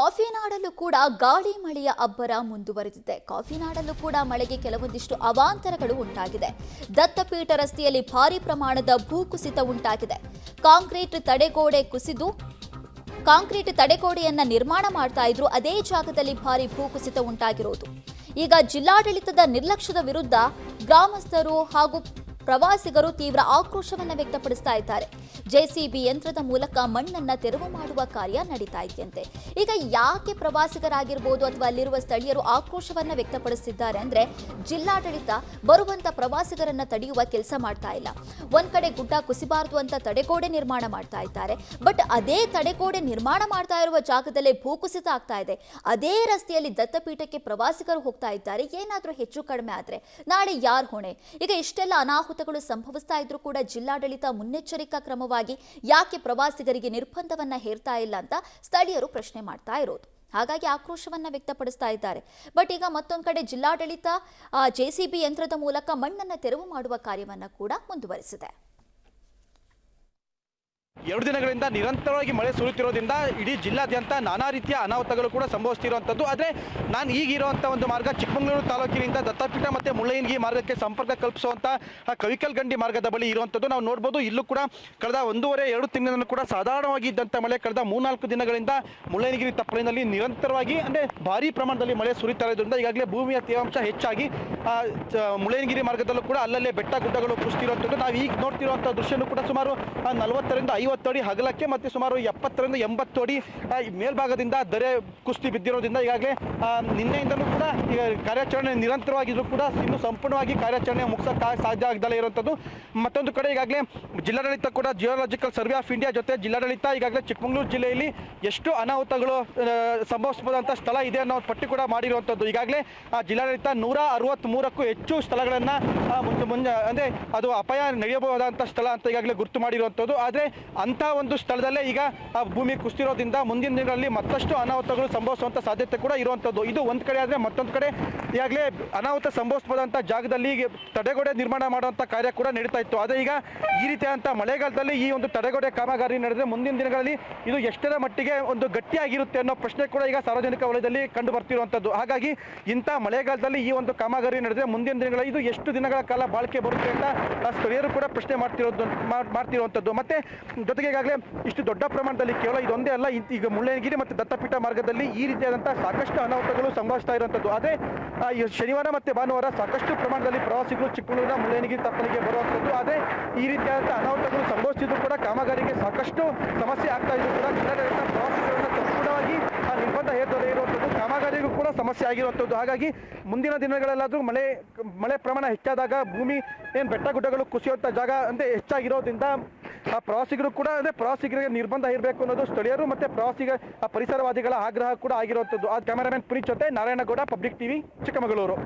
ಕಾಫಿನಾಡಲ್ಲೂ ಕೂಡ ಗಾಳಿ ಮಳೆಯ ಅಬ್ಬರ ಮುಂದುವರೆದಿದೆ. ಕಾಫಿನಾಡಲ್ಲೂ ಕೂಡ ಮಳೆಗೆ ಕೆಲವೊಂದಿಷ್ಟು ಅವಾಂತರಗಳು ಉಂಟಾಗಿದೆ. ದತ್ತಪೀಠ ರಸ್ತೆಯಲ್ಲಿ ಭಾರಿ ಪ್ರಮಾಣದ ಭೂಕುಸಿತ ಉಂಟಾಗಿದೆ. ಕಾಂಕ್ರೀಟ್ ತಡೆಗೋಡೆಯನ್ನ ನಿರ್ಮಾಣ ಮಾಡ್ತಾ ಇದ್ರು. ಅದೇ ಜಾಗದಲ್ಲಿ ಭಾರಿ ಭೂಕುಸಿತ ಉಂಟಾಗಿರೋದು. ಈಗ ಜಿಲ್ಲಾಡಳಿತದ ನಿರ್ಲಕ್ಷ್ಯದ ವಿರುದ್ಧ ಗ್ರಾಮಸ್ಥರು ಹಾಗೂ ಪ್ರವಾಸಿಗರು ತೀವ್ರ ಆಕ್ರೋಶವನ್ನ ವ್ಯಕ್ತಪಡಿಸ್ತಾ ಇದ್ದಾರೆ. ಜೆಸಿಬಿ ಯಂತ್ರದ ಮೂಲಕ ಮಣ್ಣನ್ನ ತೆರವು ಮಾಡುವ ಕಾರ್ಯ ನಡೀತಾ ಇದೆಯಂತೆ. ಈಗ ಯಾಕೆ ಪ್ರವಾಸಿಗರಾಗಿರ್ಬೋದು ಅಥವಾ ಅಲ್ಲಿರುವ ಸ್ಥಳೀಯರು ಆಕ್ರೋಶವನ್ನ ವ್ಯಕ್ತಪಡಿಸಿದ್ದಾರೆ ಅಂದ್ರೆ, ಜಿಲ್ಲಾಡಳಿತ ಬರುವಂತ ಪ್ರವಾಸಿಗರನ್ನ ತಡೆಯುವ ಕೆಲಸ ಮಾಡ್ತಾ ಇಲ್ಲ. ಒಂದ್ ಕಡೆ ಗುಡ್ಡ ಕುಸಿಬಾರದು ಅಂತ ತಡೆಗೋಡೆ ನಿರ್ಮಾಣ ಮಾಡ್ತಾ ಇದ್ದಾರೆ. ಬಟ್ ಅದೇ ತಡೆಗೋಡೆ ನಿರ್ಮಾಣ ಮಾಡ್ತಾ ಇರುವ ಜಾಗದಲ್ಲೇ ಭೂಕುಸಿತ ಆಗ್ತಾ ಇದೆ. ಅದೇ ರಸ್ತೆಯಲ್ಲಿ ದತ್ತಪೀಠಕ್ಕೆ ಪ್ರವಾಸಿಗರು ಹೋಗ್ತಾ ಇದ್ದಾರೆ. ಏನಾದ್ರೂ ಹೆಚ್ಚು ಕಡಿಮೆ ಆದ್ರೆ ನಾಳೆ ಯಾರ್ ಹೊಣೆ? ಈಗ ಇಷ್ಟೆಲ್ಲ ಅನಾಹುತಗಳು ಸಂಭವಿಸ್ತಾ ಇದ್ರೂ ಕೂಡ ಜಿಲ್ಲಾಡಳಿತ ಮುನ್ನೆಚ್ಚರಿಕಾ ಕ್ರಮವಾಗಿ ಯಾಕೆ ಪ್ರವಾಸಿಗರಿಗೆ ನಿರ್ಬಂಧವನ್ನ ಹೇರ್ತಾ ಇಲ್ಲ ಅಂತ ಸ್ಥಳೀಯರು ಪ್ರಶ್ನೆ ಮಾಡ್ತಾ ಇರೋದು. ಹಾಗಾಗಿ ಆಕ್ರೋಶವನ್ನ ವ್ಯಕ್ತಪಡಿಸ್ತಾ ಇದ್ದಾರೆ. ಬಟ್ ಈಗ ಮತ್ತೊಂದು ಕಡೆ ಜಿಲ್ಲಾಡಳಿತ ಜೆಸಿಬಿ ಯಂತ್ರದ ಮೂಲಕ ಮಣ್ಣನ್ನ ತೆರವು ಮಾಡುವ ಕಾರ್ಯವನ್ನ ಕೂಡ ಮುಂದುವರಿಸಿದೆ. 2 ದಿನಗಳಿಂದ ನಿರಂತರವಾಗಿ ಮಳೆ ಸುರಿಯುತ್ತಿರೋದ್ರಿಂದ ಇಡೀ ಜಿಲ್ಲಾದ್ಯಂತ ನಾನಾ ರೀತಿಯ ಅನಾಹುತಗಳು ಕೂಡ ಸಂಭವಿಸ್ತಿರುವಂಥದ್ದು. ಆದರೆ ನಾನು ಈಗಿರುವಂಥ ಒಂದು ಮಾರ್ಗ ಚಿಕ್ಕಮಗಳೂರು ತಾಲೂಕಿನಿಂದ ದತ್ತಪೀಠ ಮತ್ತು ಮುಳ್ಳಯ್ಯನಗಿರಿ ಮಾರ್ಗಕ್ಕೆ ಸಂಪರ್ಕ ಕಲ್ಪಿಸುವಂಥ ಕವಿಕಲ್ ಗಂಡಿ ಮಾರ್ಗದ ಬಳಿ ಇರುವಂಥದ್ದು. ನಾವು ನೋಡ್ಬೋದು, ಇಲ್ಲೂ ಕೂಡ ಕಳೆದ 1.5-2 ತಿಂಗಳಿಂದ ಕೂಡ ಸಾಧಾರಣವಾಗಿ ಇದ್ದಂಥ ಮಳೆ ಕಳೆದ 3-4 ದಿನಗಳಿಂದ ಮುಳ್ಳಯ್ಯನಗಿರಿ ತಪ್ಪಲಿನಲ್ಲಿ ನಿರಂತರವಾಗಿ ಅಂದರೆ ಭಾರಿ ಪ್ರಮಾಣದಲ್ಲಿ ಮಳೆ ಸುರಿತಾ ಇರೋದ್ರಿಂದ ಈಗಾಗಲೇ ಭೂಮಿಯ ತೇವಾಂಶ ಹೆಚ್ಚಾಗಿ ಮುಳ್ಳಯ್ಯನಗಿರಿ ಮಾರ್ಗದಲ್ಲೂ ಕೂಡ ಅಲ್ಲಲ್ಲೇ ಬೆಟ್ಟ ಗುಡ್ಡಗಳು ಕುಸಿತಿರುವಂಥದ್ದು. ನಾವು ಈಗ ನೋಡ್ತಿರುವಂಥ ದೃಶ್ಯನೂ ಕೂಡ ಸುಮಾರು 40-50 ಅಡಿ ಅಗಲಕ್ಕೆ ಮತ್ತು ಸುಮಾರು 70-80 ಅಡಿ ಮೇಲ್ಭಾಗದಿಂದ ದರೆ ಕುಸ್ತಿ ಬಿದ್ದಿರೋದ್ರಿಂದ ಈಗಾಗಲೇ ನಿನ್ನೆಯಿಂದಲೂ ಕೂಡ ಈಗ ಕಾರ್ಯಾಚರಣೆ ನಿರಂತರವಾಗಿದ್ರು ಕೂಡ ಇನ್ನು ಸಂಪೂರ್ಣವಾಗಿ ಕಾರ್ಯಾಚರಣೆ ಮುಗಿಸೋಕೆ ಸಾಧ್ಯ ಆಗದಲ್ಲೇ ಇರುವಂಥದ್ದು. ಮತ್ತೊಂದು ಕಡೆ ಈಗಾಗಲೇ ಜಿಲ್ಲಾಡಳಿತ ಕೂಡ ಜಿಯೋಲಾಜಿಕಲ್ ಸರ್ವೆ ಆಫ್ ಇಂಡಿಯಾ ಜೊತೆ ಜಿಲ್ಲಾಡಳಿತ ಈಗಾಗಲೇ ಚಿಕ್ಕಮಗಳೂರು ಜಿಲ್ಲೆಯಲ್ಲಿ ಎಷ್ಟು ಅನಾಹುತಗಳು ಸಂಭವಿಸಬಹುದಂಥ ಸ್ಥಳ ಇದೆ ಅನ್ನೋ ಪಟ್ಟಿ ಕೂಡ ಮಾಡಿರುವಂಥದ್ದು. ಈಗಾಗಲೇ ಜಿಲ್ಲಾಡಳಿತ 163ಕ್ಕೂ ಹೆಚ್ಚು ಸ್ಥಳಗಳನ್ನು ಅಂದರೆ ಅದು ಅಪಾಯ ನಡೆಯಬಹುದಾದಂಥ ಸ್ಥಳ ಅಂತ ಈಗಾಗಲೇ ಗುರುತು ಮಾಡಿರುವಂಥದ್ದು. ಆದರೆ ಅಂಥ ಒಂದು ಸ್ಥಳದಲ್ಲೇ ಈಗ ಭೂಮಿ ಕುಸಿತಿರೋದ್ರಿಂದ ಮುಂದಿನ ದಿನಗಳಲ್ಲಿ ಮತ್ತಷ್ಟು ಅನಾಹುತಗಳು ಸಂಭವಿಸುವಂಥ ಸಾಧ್ಯತೆ ಕೂಡ ಇರುವಂಥದ್ದು. ಇದು ಒಂದು ಕಡೆ ಆದರೆ ಮತ್ತೊಂದು ಕಡೆ ಈಗಾಗಲೇ ಅನಾಹುತ ಸಂಭವಿಸಬಹುದಂಥ ಜಾಗದಲ್ಲಿ ತಡೆಗೋಡೆ ನಿರ್ಮಾಣ ಮಾಡುವಂಥ ಕಾರ್ಯ ಕೂಡ ನಡೀತಾ ಇತ್ತು. ಆದರೆ ಈಗ ಈ ರೀತಿಯಾದಂಥ ಮಳೆಗಾಲದಲ್ಲಿ ಈ ಒಂದು ತಡೆಗೋಡೆ ಕಾಮಗಾರಿ ನಡೆದರೆ ಮುಂದಿನ ದಿನಗಳಲ್ಲಿ ಇದು ಎಷ್ಟರ ಮಟ್ಟಿಗೆ ಒಂದು ಗಟ್ಟಿಯಾಗಿರುತ್ತೆ ಅನ್ನೋ ಪ್ರಶ್ನೆ ಕೂಡ ಈಗ ಸಾರ್ವಜನಿಕ ವಲಯದಲ್ಲಿ ಕಂಡು ಬರ್ತಿರುವಂಥದ್ದು. ಹಾಗಾಗಿ ಇಂಥ ಮಳೆಗಾಲದಲ್ಲಿ ಈ ಒಂದು ಕಾಮಗಾರಿ ನಡೆದರೆ ಮುಂದಿನ ದಿನಗಳಲ್ಲಿ ಇದು ಎಷ್ಟು ದಿನಗಳ ಕಾಲ ಬಾಳಿಕೆ ಬರುತ್ತೆ ಅಂತ ಸ್ಥಳೀಯರು ಕೂಡ ಪ್ರಶ್ನೆ ಮಾಡ್ತಿರುವಂಥದ್ದು. ಮತ್ತೆ ಜೊತೆಗೆ ಈಗಾಗಲೇ ಇಷ್ಟು ದೊಡ್ಡ ಪ್ರಮಾಣದಲ್ಲಿ ಕೇವಲ ಇದೊಂದೇ ಅಲ್ಲ, ಈಗ ಮುಳ್ಳಯ್ಯನಗಿರಿ ಮತ್ತು ದತ್ತಪೀಠ ಮಾರ್ಗದಲ್ಲಿ ಈ ರೀತಿಯಾದಂಥ ಸಾಕಷ್ಟು ಅನಾಹುತಗಳು ಸಂಭವಿಸ್ತಾ ಇರುವಂಥದ್ದು. ಆದರೆ ಶನಿವಾರ ಮತ್ತು ಭಾನುವಾರ ಸಾಕಷ್ಟು ಪ್ರಮಾಣದಲ್ಲಿ ಪ್ರವಾಸಿಗರು ಚಿಕ್ಕಮಗಳೂರಿನ ಮುಳ್ಳಯ್ಯನಗಿರಿ ತಪ್ಪಲಿಗೆ ಬರುವಂಥದ್ದು. ಆದರೆ ಈ ರೀತಿಯಾದಂಥ ಅನಾಹುತಗಳು ಸಂಭವಿಸಿದ್ರು ಕೂಡ ಕಾಮಗಾರಿಗೆ ಸಾಕಷ್ಟು ಸಮಸ್ಯೆ ಆಗ್ತಾ ಇದ್ರು ಕೂಡ ಜಿಲ್ಲಾಡಳಿತ ಪ್ರವಾಸಿಗರನ್ನು ಸಂಪೂರ್ಣವಾಗಿ ನಿರ್ಬಂಧ ಹೇರದೇ ಇರುವಂಥದ್ದು ಕಾಮಗಾರಿಗೂ ಕೂಡ ಸಮಸ್ಯೆ ಆಗಿರುವಂಥದ್ದು. ಹಾಗಾಗಿ ಮುಂದಿನ ದಿನಗಳಲ್ಲಾದರೂ ಮಳೆ ಪ್ರಮಾಣ ಹೆಚ್ಚಾದಾಗ ಭೂಮಿ ಏನು ಬೆಟ್ಟ ಗುಡ್ಡಗಳು ಕುಸಿಯುವಂಥ ಜಾಗ ಅಂದರೆ ಹೆಚ್ಚಾಗಿರೋದ್ರಿಂದ ಪ್ರವಾಸಿಗರು ಕೂಡ ಅಂದರೆ ಪ್ರವಾಸಿಗರಿಗೆ ನಿರ್ಬಂಧ ಇರಬೇಕು ಅನ್ನೋದು ಸ್ಥಳೀಯರು ಮತ್ತು ಪರಿಸರವಾದಿಗಳ ಆಗ್ರಹ ಕೂಡ ಆಗಿರುವಂಥದ್ದು. ಕ್ಯಾಮರಾಮನ್ ಪುನೀತ್ ಜೊತೆ ನಾರಾಯಣಗೌಡ, ಪಬ್ಲಿಕ್ ಟಿವಿ, ಚಿಕ್ಕಮಗಳೂರು.